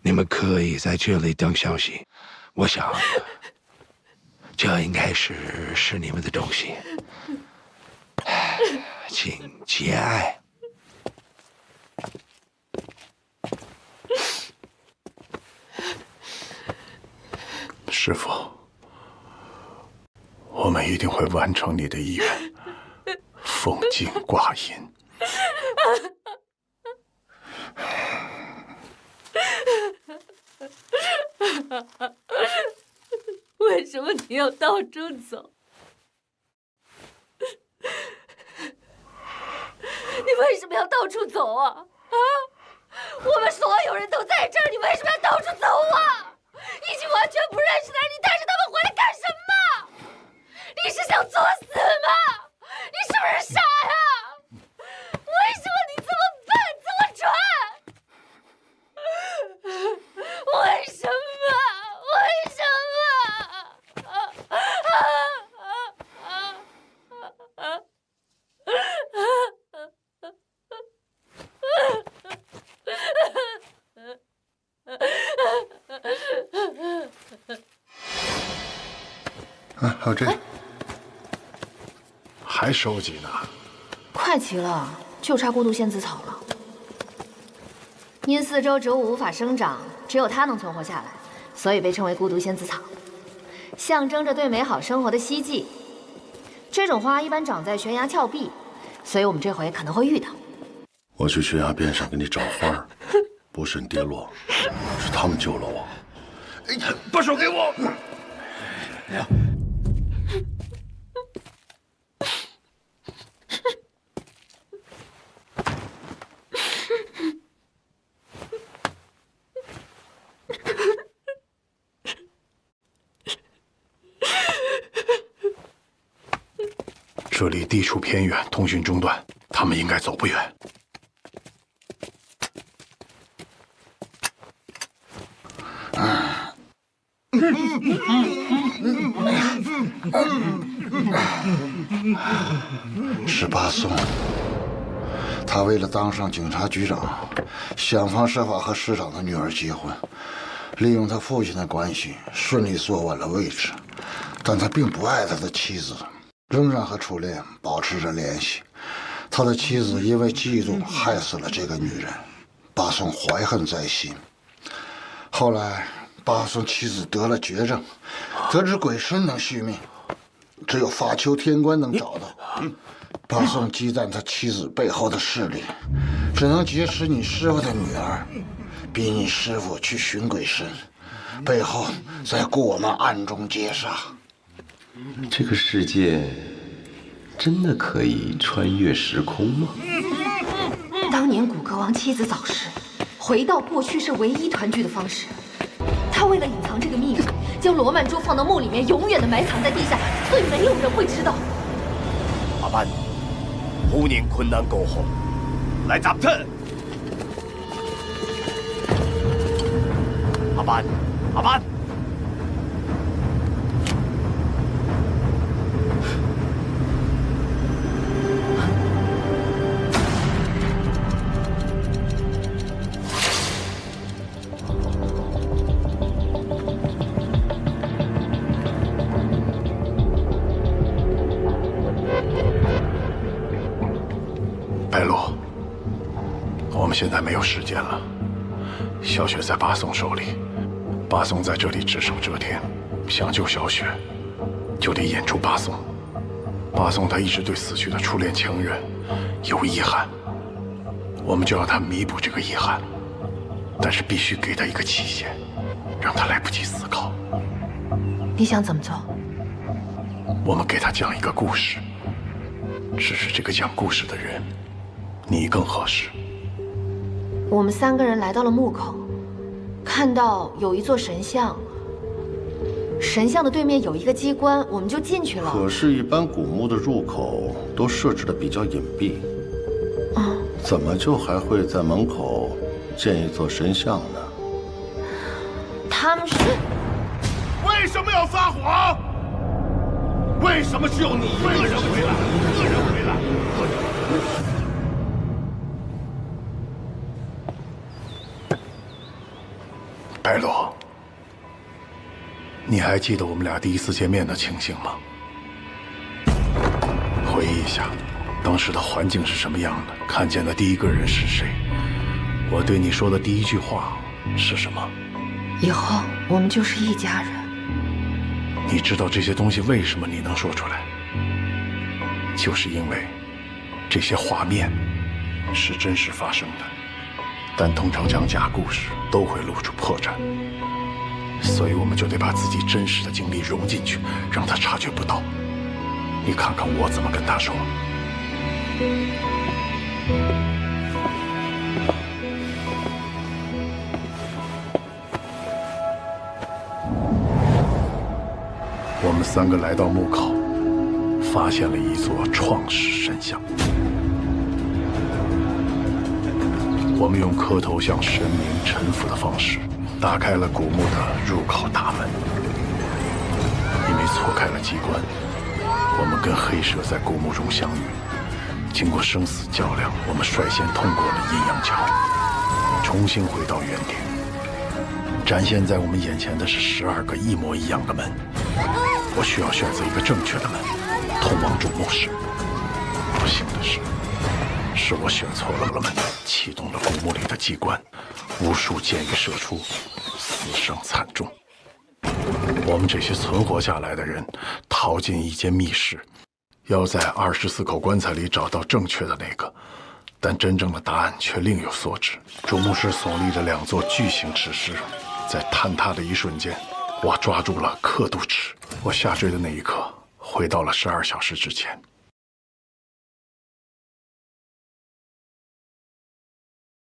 你们可以在这里等消息。我想，这应该是你们的东西，请节哀。师父，我们一定会完成你的遗愿，奉经挂印。为什么你要到处走？你为什么要到处走啊？啊！我们所有人都在这儿，你为什么要到处走啊？一群完全不认识的人，你带着他们回来干什么？你是想作死吗？你是不是傻呀？为什么你这么笨，这么蠢？为什么？为什啊，还有这个，还收集呢？快齐了，就差孤独仙子草了。因四周植物无法生长，只有它能存活下来，所以被称为孤独仙子草。象征着对美好生活的希冀。这种花一般长在悬崖峭壁，所以我们这回可能会遇到。我去悬崖边上给你找花，不慎跌落，是他们救了我。哎呀，把手给我！这里地处偏远，通讯中断，他们应该走不远。是巴松，他为了当上警察局长，想方设法和市长的女儿结婚，利用他父亲的关系，顺利坐稳了位置。但他并不爱他的妻子，仍然和初恋保持着联系。他的妻子因为嫉妒害死了这个女人，巴松怀恨在心。后来，巴松妻子得了绝症，得知鬼神能续命，只有发丘天官能找到。巴松忌惮他妻子背后的势力，只能劫持你师傅的女儿，逼你师傅去寻鬼神，背后再雇我们暗中劫杀。这个世界真的可以穿越时空吗？当年古格王妻子早逝，回到过去是唯一团聚的方式。他为了隐藏这个秘密，将罗曼珠放到墓里面，永远的埋藏在地下，所以没有人会知道。阿班，好年困難過後，嚟集體。阿班，阿班。白露，我们现在没有时间了。小雪在巴松手里，巴松在这里只手遮天，想救小雪，就得演出巴松。巴松他一直对死去的初恋情人有遗憾，我们就要他弥补这个遗憾，但是必须给他一个期限，让他来不及思考。你想怎么做？我们给他讲一个故事，只是这个讲故事的人，你更合适。我们3个人来到了墓口，看到有一座神像，神像的对面有一个机关，我们就进去了。可是，一般古墓的入口都设置的比较隐蔽，怎么就还会在门口建一座神像呢？他们是……为什么要撒谎？为什么只有你一个人回来？一个人回来。白露，你还记得我们俩第一次见面的情形吗？回忆一下，当时的环境是什么样的？看见的第一个人是谁？我对你说的第一句话是什么？以后我们就是一家人。你知道这些东西为什么你能说出来？就是因为这些画面是真实发生的，但通常讲假故事都会露出破绽，所以我们就得把自己真实的经历融进去，让他察觉不到。你看看我怎么跟他说。我们3个来到墓口，发现了一座创世神像。我们用磕头向神明臣服的方式，打开了古墓的入口大门。因为错开了机关，我们跟黑蛇在古墓中相遇。经过生死较量，我们率先通过了阴阳桥，重新回到原点。展现在我们眼前的是12个一模一样的门。我需要选择一个正确的门，通往主墓室。不幸的是我选错了门，启动了古墓里的机关，无数箭雨射出，死伤惨重。我们这些存活下来的人逃进一间密室，要在24口棺材里找到正确的那个，但真正的答案却另有所指。主墓室耸立着2座巨型赤石，在坍塌的一瞬间，我抓住了刻度尺。我下坠的那一刻，回到了12小时之前。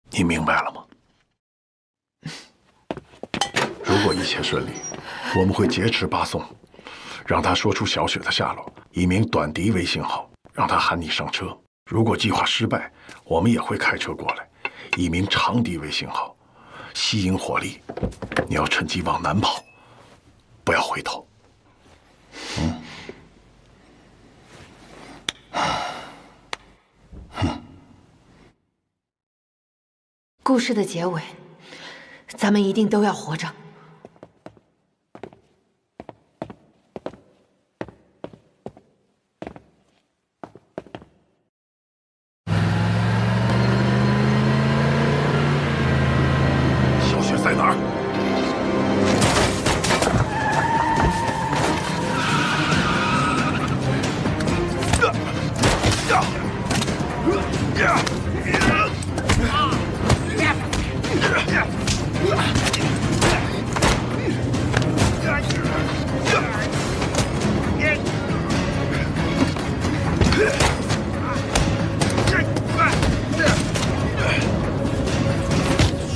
你明白了吗？如果一切顺利，我们会劫持巴颂，让他说出小雪的下落，以名短笛为信号，让他喊你上车。如果计划失败，我们也会开车过来，以名长笛为信号，吸引火力。你要趁机往南跑，不要回头。故事的结尾，咱们一定都要活着。小雪在哪儿？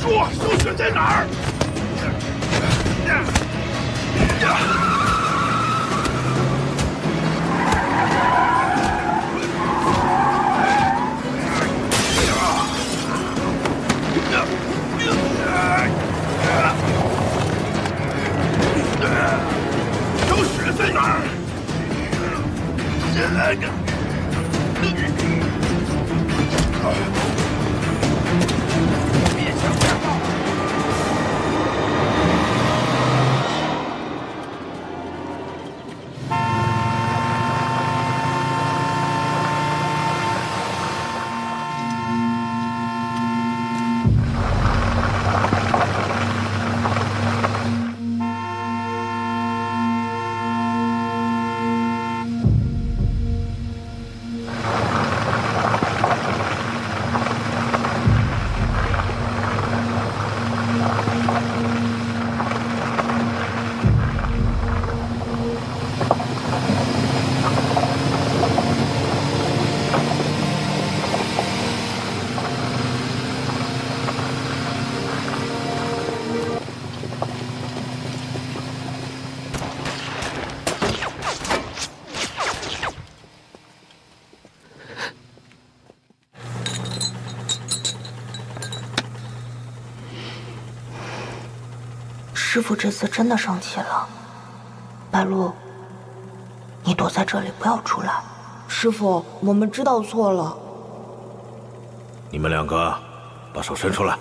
说，小雪在哪儿？小雪在哪儿？别想别跑！师傅这次真的生气了。白露，你躲在这里，不要出来。师傅，我们知道错了。你们2个把手伸出来。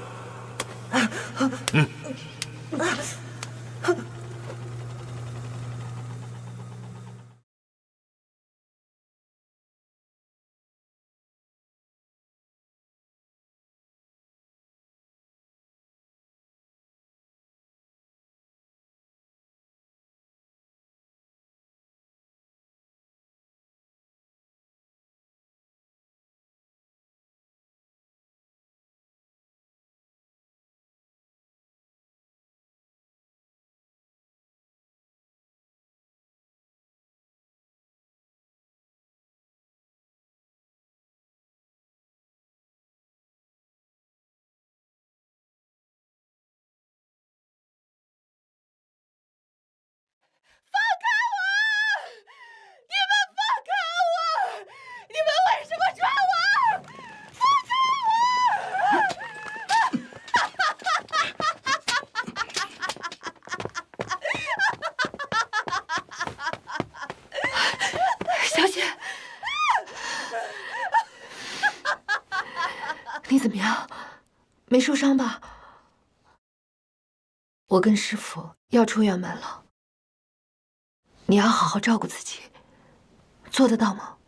你怎么样？没受伤吧？我跟师傅要出远门了，你要好好照顾自己，做得到吗？